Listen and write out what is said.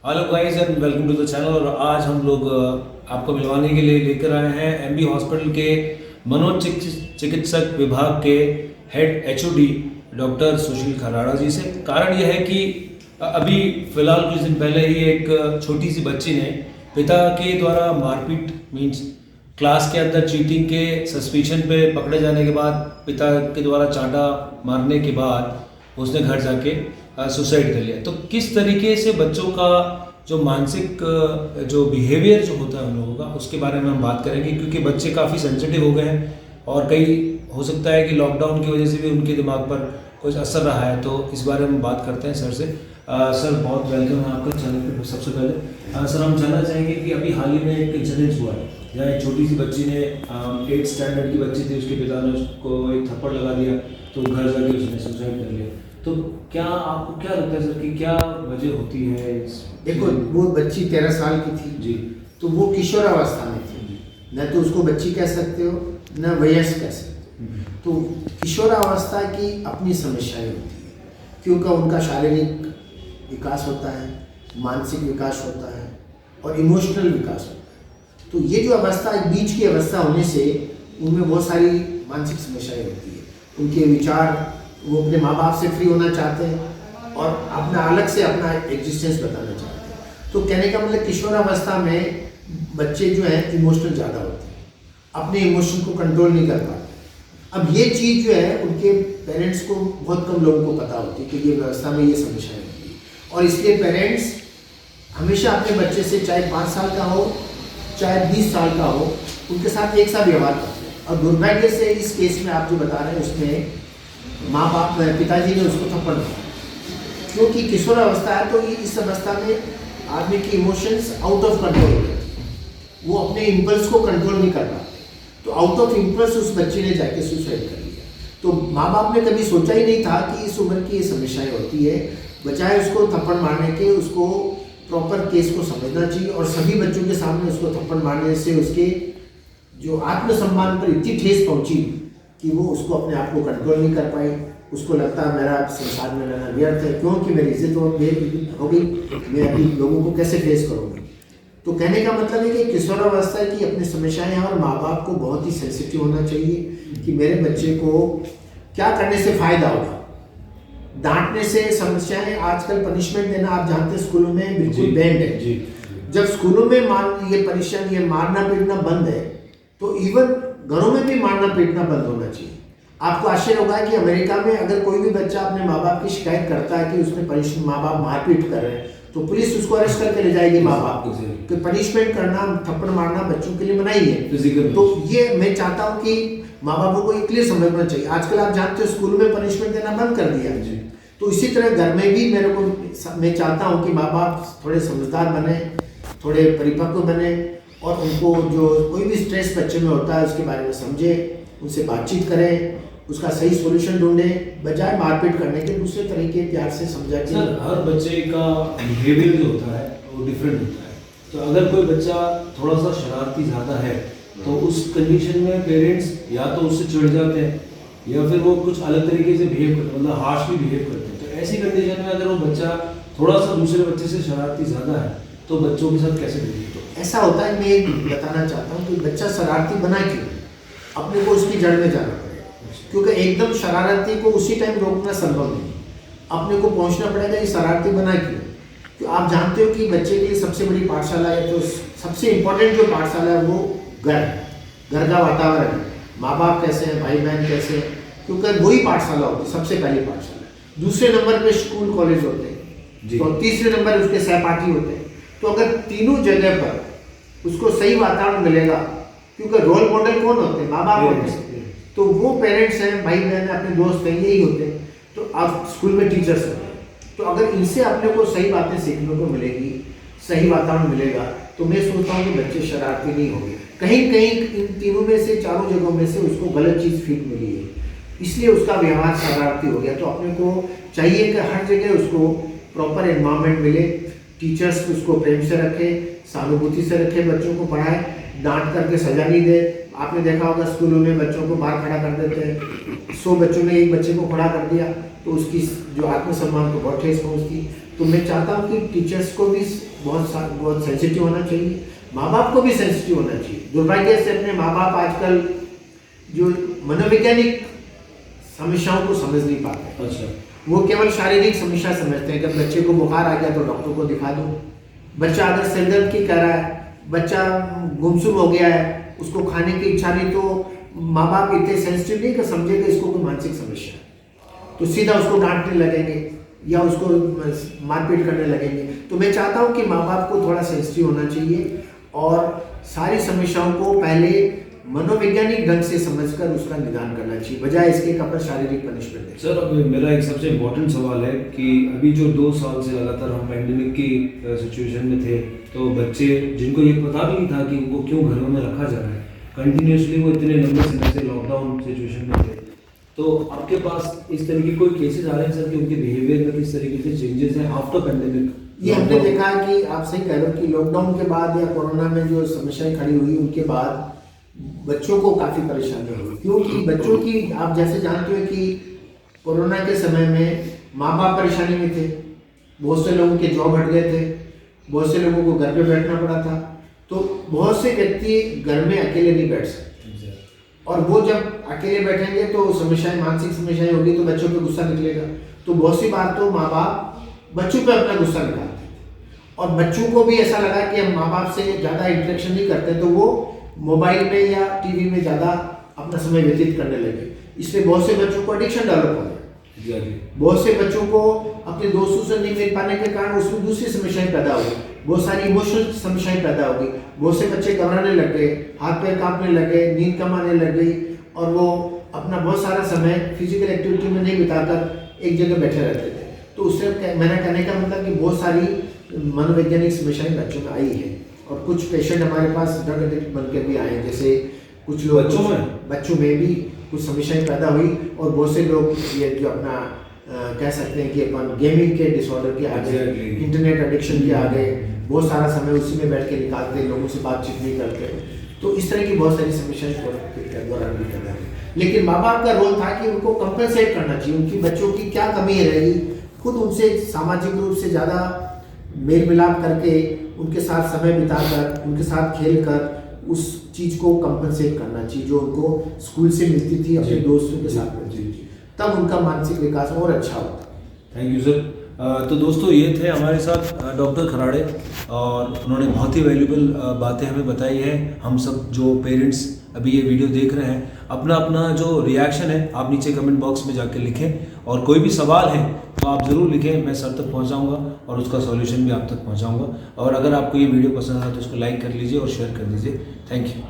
Hello guys and welcome to the channel. और आज हम लोग आपको मिलवाने के लिए लेकर आए हैं एमबी हॉस्पिटल के मनोचिकित्सक विभाग के हेड एचओडी डॉक्टर सुशील खराड़ा जी से। कारण यह है कि अभी फिलहाल कुछ दिन पहले ही एक छोटी सी बच्ची ने पिता के द्वारा मारपीट मीन्स क्लास के अंदर चीटिंग के सस्पिशन पे पकड़े जाने के बाद पिता के द्वारा चांटा मारने के बाद उसने घर जाके सुसाइड कर लिया। तो किस तरीके से बच्चों का जो मानसिक जो बिहेवियर जो होता है उन लोगों का, उसके बारे में हम बात करेंगे, क्योंकि बच्चे काफ़ी सेंसिटिव हो गए हैं और कई हो सकता है कि लॉकडाउन की वजह से भी उनके दिमाग पर कुछ असर रहा है। तो इस बारे में बात करते हैं सर से। सर बहुत वेलकम है आपका चैनल पे। सबसे पहले सर हम जानना चाहेंगे कि अभी हाल ही में एक इंसिडेंस हुआ है जहाँ एक छोटी सी बच्ची ने 8th स्टैंडर्ड की बच्ची थी, उसके पिता ने उसको एक थप्पड़ लगा दिया तो घर जाके उसने सुसाइड कर लिया। तो क्या आपको क्या लगता है सर कि क्या वजह होती है देखो, वो बच्ची 13 साल की थी जी, तो वो किशोरावस्था में थी। न तो उसको बच्ची कह सकते हो न वयस्क कह सकते हो। तो किशोरावस्था की अपनी समस्याएं होती है, क्योंकि उनका शारीरिक विकास होता है, मानसिक विकास होता है और इमोशनल विकास होता है। तो ये जो अवस्था बीच की अवस्था होने से उनमें बहुत सारी मानसिक समस्याएं होती है। उनके विचार, वो अपने माँ बाप से फ्री होना चाहते हैं और अपना अलग से अपना एग्जिस्टेंस बताना चाहते हैं। तो कहने का मतलब किशोरावस्था में बच्चे जो हैं इमोशनल ज़्यादा होते हैं, अपने इमोशन को कंट्रोल नहीं कर पाते। अब ये चीज़ जो है उनके पेरेंट्स को, बहुत कम लोगों को पता होती है कि ये व्यवस्था में ये समस्याएं होती है। और इसलिए पेरेंट्स हमेशा अपने बच्चे से, चाहे 5 साल का हो चाहे 20 साल का हो, उनके साथ एक सा व्यवहार करते हैं। और दुर्भाग्य से इस केस में आप जो बता रहे हैं उसमें माँ बाप, पिताजी ने उसको थप्पड़ मारा, क्योंकि किशोरावस्था है। तो ये इस अवस्था में आदमी की इमोशंस आउट ऑफ कंट्रोल हो जाती है, वो अपने इम्पल्स को कंट्रोल नहीं कर पाते। तो आउट ऑफ इम्पल्स उस बच्चे ने जाके सुसाइड कर लिया। तो माँ बाप ने कभी सोचा ही नहीं था कि इस उम्र की ये समस्याएं होती है। बजाय उसको थप्पड़ मारने के उसको प्रॉपर केस को समझना चाहिए और सभी बच्चों के सामने उसको थप्पड़ मारने से उसके जो आत्मसम्मान पर इतनी ठेस पहुंची कि वो उसको अपने आप को कंट्रोल नहीं कर पाई। उसको लगता है मेरा संसार में रहना व्यर्थ है, क्योंकि मेरी इज्जत हो गई, मैं अभी लोगों को कैसे फेस करूँगी। तो कहने का मतलब है कि किशोरावस्था की अपनी समस्याएं हैं और माँ बाप को बहुत ही सेंसिटिव होना चाहिए कि मेरे बच्चे को क्या करने से फायदा होगा। डांटने से समस्याएं, आजकल पनिशमेंट देना आप जानते हैं स्कूलों में बिल्कुल बैंड है। जब स्कूलों में ये पनिशमेंट, ये मारना पीटना बंद है तो इवन घरों में भी मारना पीटना बंद होना चाहिए। आपको आश्चर्य होगा कि अमेरिका में अगर कोई भी बच्चा अपने माँ बाप की शिकायत करता है कि उसने माँ बाप मारपीट कर रहे हैं तो पुलिस उसको अरेस्ट करके ले जाएगी माँ बाप को। तो पनिशमेंट करना, थप्पड़ मारना बच्चों के लिए मनाही है। तो ये मैं चाहता हूँ कि माँ बापों को ये क्लियर समझना चाहिए। आजकल आप जानते हो स्कूल में पनिशमेंट देना बंद कर दिया है। तो इसी तरह घर में भी मैं चाहता हूँ कि माँ बाप थोड़े समझदार बने, थोड़े परिपक्व बने और उनको जो कोई भी स्ट्रेस बच्चे में होता है उसके बारे में समझे, उनसे बातचीत करें, उसका सही सॉल्यूशन ढूंढें, बजाय मारपीट करने के दूसरे तरीके प्यार से समझा के। सर हर बच्चे का बिहेवियर जो होता है वो डिफरेंट होता है। तो अगर कोई बच्चा थोड़ा सा शरारती ज़्यादा है तो उस कंडीशन में पेरेंट्स या तो उससे चिढ़ जाते हैं या फिर वो कुछ अलग तरीके से बिहेव करते हैं, मतलब हार्शली बिहेव करते हैं। तो ऐसी कंडीशन में अगर वो बच्चा थोड़ा सा दूसरे बच्चे से शरारती ज़्यादा है तो बच्चों के साथ कैसे बिहेव? तो ऐसा होता है, मैं ये बताना चाहता हूँ कि बच्चा शरारती बना क्यों, अपने को उसकी जड़ में जाना पड़ेगा। क्योंकि एकदम शरारती को उसी टाइम रोकना संभव नहीं, अपने को पहुँचना पड़ेगा ये शरारती बना क्यों। तो आप जानते हो कि बच्चे के लिए सबसे बड़ी पाठशाला है, तो सबसे इम्पोर्टेंट जो पाठशाला है वो घर का वातावरण, माँ बाप कैसे हैं, भाई बहन कैसे हैं, क्योंकि वही पाठशाला होती है, सबसे पहली पाठशाला। दूसरे नंबर पे स्कूल कॉलेज होते हैं, तो तीसरे नंबर उसके सहपाठी होते हैं। तो अगर तीनों जगह पर उसको सही वातावरण मिलेगा, क्योंकि रोल मॉडल कौन होते हैं, माँ बाप होते हैं। तो वो पेरेंट्स हैं, भाई बहन, अपने दोस्त हैं, यही होते हैं। तो आप स्कूल में टीचर्स होते हैं, तो अगर इनसे अपने को सही बातें सीखने को मिलेगी, सही वातावरण मिलेगा, तो मैं सोचता हूँ कि बच्चे शरारती नहीं होंगे। कहीं कहीं इन तीनों में से, चारों जगहों में से उसको गलत चीज़ फीड मिली है, इसलिए उसका व्यवहार शरारती हो गया। तो अपने को चाहिए कि हर जगह उसको प्रॉपर एनवायरनमेंट मिले, टीचर्स उसको प्रेम से रखें, सहानुभूति से रखें, बच्चों को पढ़ाएं, डांट करके सजा नहीं दे, आपने देखा होगा स्कूलों में बच्चों को बाहर खड़ा कर देते हैं, 100 बच्चों ने एक बच्चे को खड़ा कर दिया तो उसकी जो आत्मसम्मान को बहुत ठेस पहुंचती। तो मैं चाहता हूं कि टीचर्स को भी बहुत सेंसिटिव होना चाहिए, माँ बाप को भी सेंसिटिव होना चाहिए। दुर्भाग्य से अपने माँ बाप आजकल जो मनोवैज्ञानिक समस्याओं को समझ नहीं पाते। अच्छा, वो केवल शारीरिक समस्या समझते हैं कि बच्चे को बुखार आ गया तो डॉक्टर को दिखा दो, बच्चा अगर सिर दर्द की कह रहा है, बच्चा गुमसुम हो गया है, उसको खाने की इच्छा नहीं, तो माँ बाप इतने सेंसिटिव नहीं कि समझे कि इसको कोई मानसिक समस्या है तो सीधा उसको डांटने लगेंगे या उसको मारपीट करने लगेंगे। तो मैं चाहता हूँ कि माँ बाप को थोड़ा सेंसिटिव होना चाहिए और सारी समस्याओं को पहले मनोवैज्ञानिक ढंग से समझकर उसका निदान करना चाहिए, बजाय इसके ऊपर शारीरिक पनिशमेंट दें। सर अब मेरा एक सबसे इम्पोर्टेंट सवाल है कि अभी जो 2 साल से लगातार हम पैंडेमिक की सिचुएशन में थे, तो बच्चे जिनको ये पता भी नहीं था कि उनको क्यों घरों में रखा जा रहा है, कंटिन्यूसली वो इतने लंबे समय से लॉकडाउन सिचुएशन में थे, तो आपके पास इस तरह की कोई केसेस आ रहे हैं सर कि उनके बिहेवियर में किस तरीके से चेंजेस हैं आफ्टर पैंडेमिक? ये हमने देखा है कि आप सही कह रहे हो कि लॉकडाउन के बाद या कोरोना में जो समस्याएं खड़ी हुई उनके बाद बच्चों को काफ़ी परेशानी हुई, क्योंकि बच्चों की आप जैसे जानते हो कि कोरोना के समय में माँ बाप परेशानी में थे, बहुत से लोगों के जॉब हट गए थे, बहुत से लोगों को घर पे बैठना पड़ा था, तो बहुत से व्यक्ति घर में अकेले नहीं बैठ सकते और वो जब अकेले बैठेंगे तो समस्याएं, मानसिक समस्याएं होगी तो बच्चों पे गुस्सा निकलेगा। तो बहुत सी बार तो माँ बाप बच्चों पे अपना गुस्सा निकालते थे और बच्चों को भी ऐसा लगा कि हम माँ बाप से ज़्यादा इंटरेक्शन नहीं करते, तो वो मोबाइल में या टीवी में ज़्यादा अपना समय व्यतीत करने लगे। इसलिए बहुत से बच्चों को एडिक्शन डेवलप हो गया। बहुत से बच्चों को अपने दोस्तों से नहीं मिल पाने के कारण उसमें दूसरी समस्याएं पैदा हो गई, बहुत सारी इमोशनल समस्याएं पैदा हो गई। बहुत से बच्चे घबराने लग गए, हाथ पैर कांपने लग गए, नींद कम आने लग गई और वो अपना बहुत सारा समय फिजिकल एक्टिविटी में नहीं बिताकर एक जगह बैठे रहते थे। तो उससे मैंने कहने का मतलब कि बहुत सारी मनोवैज्ञानिक समस्याएं बच्चों में आई है और कुछ पेशेंट हमारे पास ड्रग एडिक्ट बनकर भी आए, जैसे कुछ लोग बच्चों में भी कुछ समस्याएं पैदा हुई और बहुत से लोग ये जो अपना कह सकते हैं कि अपन गेमिंग के डिसऑर्डर के आ गए, इंटरनेट एडिक्शन के आ गए, बहुत सारा समय उसी में बैठ के निकालते, लोगों से बातचीत नहीं करते। तो इस तरह की बहुत सारी समस्याएं दौरान भी कर रहे हैं। लेकिन माँ बाप का रोल था कि उनको कंपनसेट करना चाहिए, उनकी बच्चों की क्या कमी रहेगी, खुद उनसे सामाजिक रूप से ज़्यादा मेल मिलाप करके उनके साथ समय बिताकर, उनके साथ खेल कर उस चीज़ को कंपनसेट करना चाहिए जो उनको स्कूल से मिलती थी, अपने दोस्तों के साथ मिलती थी, तब उनका मानसिक विकास और अच्छा होता। Thank you sir. तो दोस्तों ये थे हमारे साथ डॉक्टर खराड़े और उन्होंने बहुत ही वैल्यूबल बातें हमें बताई हैं। हम सब जो पेरेंट्स अभी ये वीडियो देख रहे हैं, अपना अपना जो रिएक्शन है आप नीचे कमेंट बॉक्स में जाके लिखें और कोई भी सवाल है तो आप ज़रूर लिखें, मैं सर तक पहुंचाऊंगा और उसका सॉल्यूशन भी आप तक पहुंचाऊंगा। और अगर आपको ये वीडियो पसंद आया तो उसको लाइक कर लीजिए और शेयर कर दीजिए। Thank you.